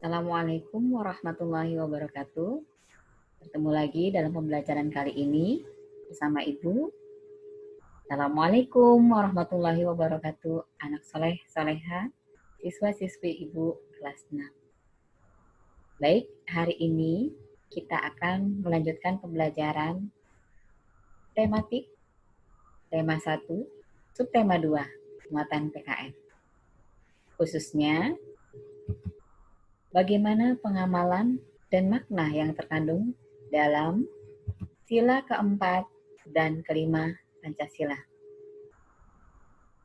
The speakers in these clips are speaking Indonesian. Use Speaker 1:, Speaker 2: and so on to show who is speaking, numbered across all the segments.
Speaker 1: Assalamualaikum warahmatullahi wabarakatuh. Bertemu lagi dalam pembelajaran kali ini bersama Ibu. Assalamualaikum warahmatullahi wabarakatuh. Anak soleh soleha, siswa-siswi Ibu kelas 6. Baik, hari ini kita akan melanjutkan pembelajaran tematik tema 1, subtema 2, muatan PKN. Khususnya bagaimana pengamalan dan makna yang terkandung dalam sila keempat dan kelima Pancasila.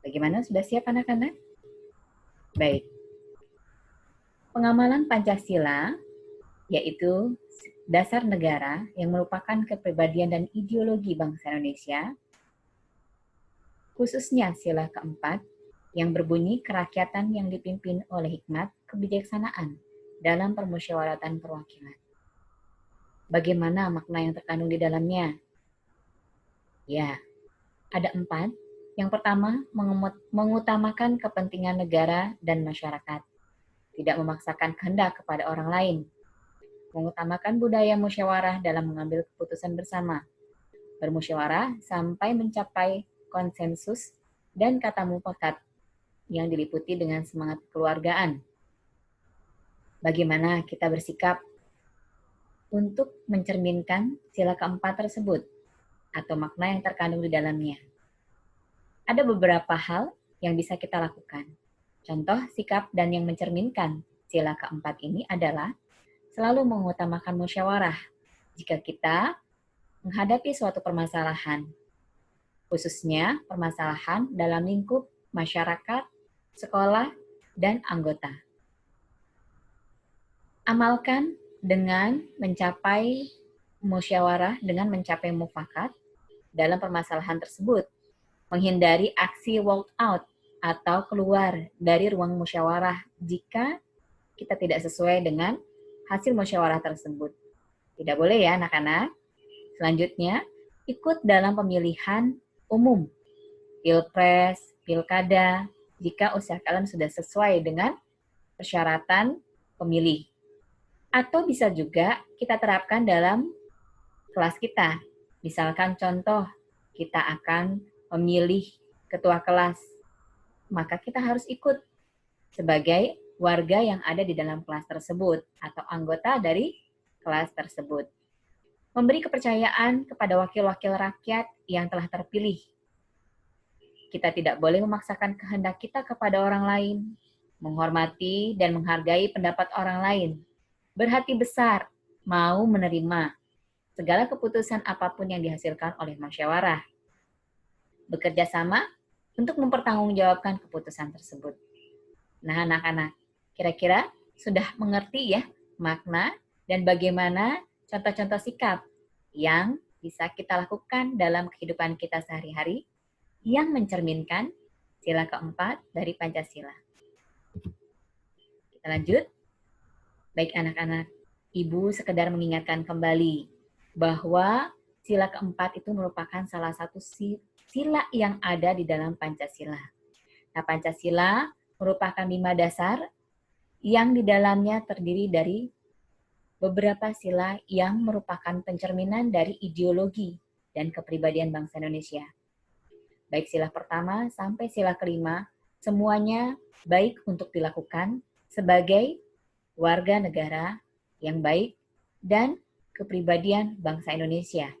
Speaker 1: Bagaimana, sudah siap anak-anak? Baik. Pengamalan Pancasila yaitu dasar negara yang merupakan kepribadian dan ideologi bangsa Indonesia, khususnya sila keempat yang berbunyi kerakyatan yang dipimpin oleh hikmat kebijaksanaan dalam permusyawaratan perwakilan. Bagaimana makna yang terkandung di dalamnya? Ya, ada 4. Yang pertama, mengutamakan kepentingan negara dan masyarakat. Tidak memaksakan kehendak kepada orang lain. Mengutamakan budaya musyawarah dalam mengambil keputusan bersama. Bermusyawarah sampai mencapai konsensus dan kata mufakat yang diliputi dengan semangat kekeluargaan. Bagaimana kita bersikap untuk mencerminkan sila keempat tersebut atau makna yang terkandung di dalamnya. Ada beberapa hal yang bisa kita lakukan. Contoh sikap dan yang mencerminkan sila keempat ini adalah selalu mengutamakan musyawarah jika kita menghadapi suatu permasalahan, khususnya permasalahan dalam lingkup masyarakat, sekolah, dan anggota. Amalkan dengan mencapai musyawarah, dengan mencapai mufakat dalam permasalahan tersebut. Menghindari aksi walk out atau keluar dari ruang musyawarah jika kita tidak sesuai dengan hasil musyawarah tersebut. Tidak boleh ya anak-anak. Selanjutnya, ikut dalam pemilihan umum, pilpres, pilkada, jika usia kalian sudah sesuai dengan persyaratan pemilih. Atau bisa juga kita terapkan dalam kelas kita. Misalkan contoh, kita akan memilih ketua kelas, maka kita harus ikut sebagai warga yang ada di dalam kelas tersebut atau anggota dari kelas tersebut. Memberi kepercayaan kepada wakil-wakil rakyat yang telah terpilih. Kita tidak boleh memaksakan kehendak kita kepada orang lain, menghormati dan menghargai pendapat orang lain, berhati besar, mau menerima segala keputusan apapun yang dihasilkan oleh musyawarah, bekerja sama untuk mempertanggungjawabkan keputusan tersebut. Nah, anak-anak, kira-kira sudah mengerti ya makna dan bagaimana contoh-contoh sikap yang bisa kita lakukan dalam kehidupan kita sehari-hari yang mencerminkan sila keempat dari Pancasila. Kita lanjut. Baik anak-anak, Ibu sekedar mengingatkan kembali bahwa sila keempat itu merupakan salah satu sila yang ada di dalam Pancasila. Nah, Pancasila merupakan 5 dasar yang di dalamnya terdiri dari beberapa sila yang merupakan pencerminan dari ideologi dan kepribadian bangsa Indonesia. Baik sila pertama sampai sila kelima, semuanya baik untuk dilakukan sebagai warga negara yang baik dan kepribadian bangsa Indonesia.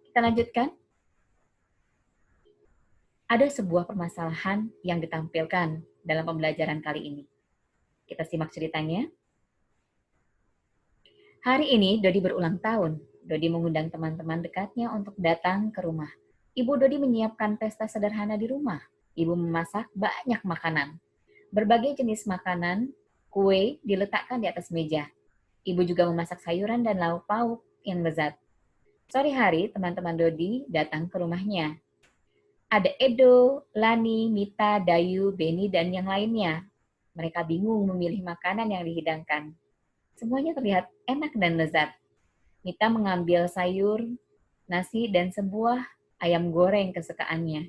Speaker 1: Kita lanjutkan. Ada sebuah permasalahan yang ditampilkan dalam pembelajaran kali ini. Kita simak ceritanya. Hari ini Dodi berulang tahun. Dodi mengundang teman-teman dekatnya untuk datang ke rumah. Ibu Dodi menyiapkan pesta sederhana di rumah. Ibu memasak banyak makanan. Berbagai jenis makanan, kue diletakkan di atas meja. Ibu juga memasak sayuran dan lauk pauk yang lezat. Sore hari, teman-teman Dodi datang ke rumahnya. Ada Edo, Lani, Mita, Dayu, Beni, dan yang lainnya. Mereka bingung memilih makanan yang dihidangkan. Semuanya terlihat enak dan lezat. Mita mengambil sayur, nasi, dan sebuah ayam goreng kesukaannya.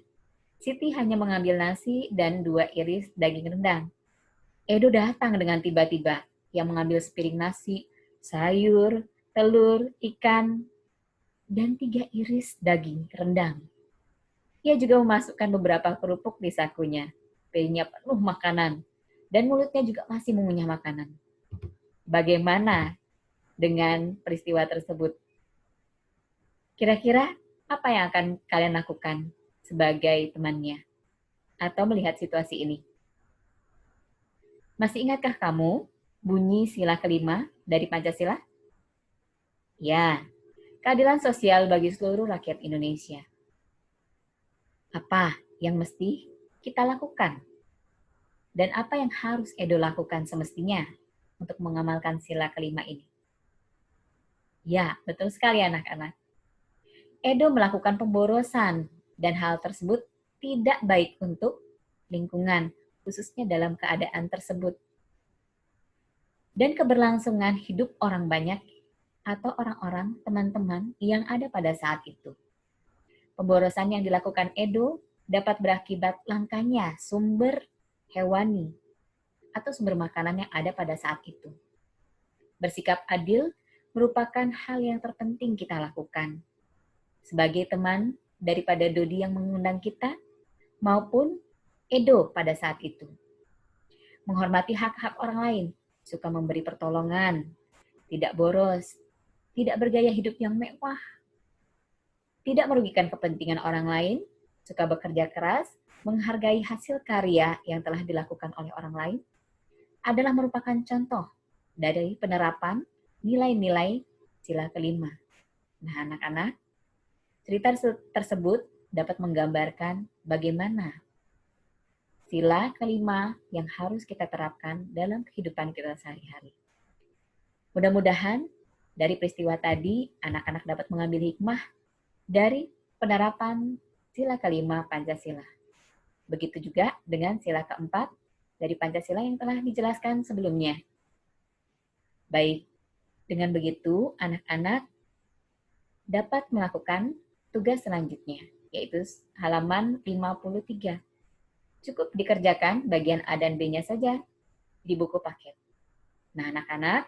Speaker 1: Siti hanya mengambil nasi dan 2 iris daging rendang. Edo datang dengan tiba-tiba. Ia mengambil sepiring nasi, sayur, telur, ikan, dan 3 iris daging rendang. Ia juga memasukkan beberapa kerupuk di sakunya. Piringnya penuh makanan, dan mulutnya juga masih mengunyah makanan. Bagaimana dengan peristiwa tersebut? Kira-kira apa yang akan kalian lakukan sebagai temannya atau melihat situasi ini? Masih ingatkah kamu bunyi sila kelima dari Pancasila? Ya, keadilan sosial bagi seluruh rakyat Indonesia. Apa yang mesti kita lakukan? Dan apa yang harus Edo lakukan semestinya untuk mengamalkan sila kelima ini? Ya, betul sekali anak-anak. Edo melakukan pemborosan dan hal tersebut tidak baik untuk lingkungan, khususnya dalam keadaan tersebut. Dan keberlangsungan hidup orang banyak atau orang-orang, teman-teman yang ada pada saat itu. Pemborosan yang dilakukan Edo dapat berakibat langkanya sumber hewani atau sumber makanan yang ada pada saat itu. Bersikap adil merupakan hal yang terpenting kita lakukan. Sebagai teman daripada Dodi yang mengundang kita, maupun Edo pada saat itu. Menghormati hak-hak orang lain, suka memberi pertolongan, tidak boros, tidak bergaya hidup yang mewah, tidak merugikan kepentingan orang lain, suka bekerja keras, menghargai hasil karya yang telah dilakukan oleh orang lain, adalah merupakan contoh dari penerapan nilai-nilai sila kelima. Nah, anak-anak, cerita tersebut dapat menggambarkan bagaimana sila kelima yang harus kita terapkan dalam kehidupan kita sehari-hari. Mudah-mudahan dari peristiwa tadi, anak-anak dapat mengambil hikmah dari penerapan sila kelima Pancasila. Begitu juga dengan sila keempat dari Pancasila yang telah dijelaskan sebelumnya. Baik, dengan begitu anak-anak dapat melakukan tugas selanjutnya, yaitu halaman 53. Cukup dikerjakan bagian A dan B-nya saja di buku paket. Nah, anak-anak,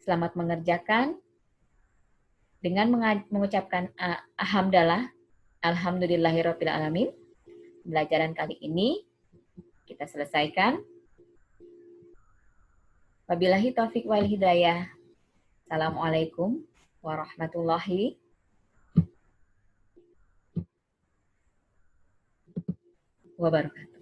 Speaker 1: selamat mengerjakan dengan mengucapkan alhamdulillah, alhamdulillahirabbil alamin. Pembelajaran kali ini kita selesaikan. Wabillahi taufik wal hidayah. Assalamualaikum warahmatullahi wabarakatuh.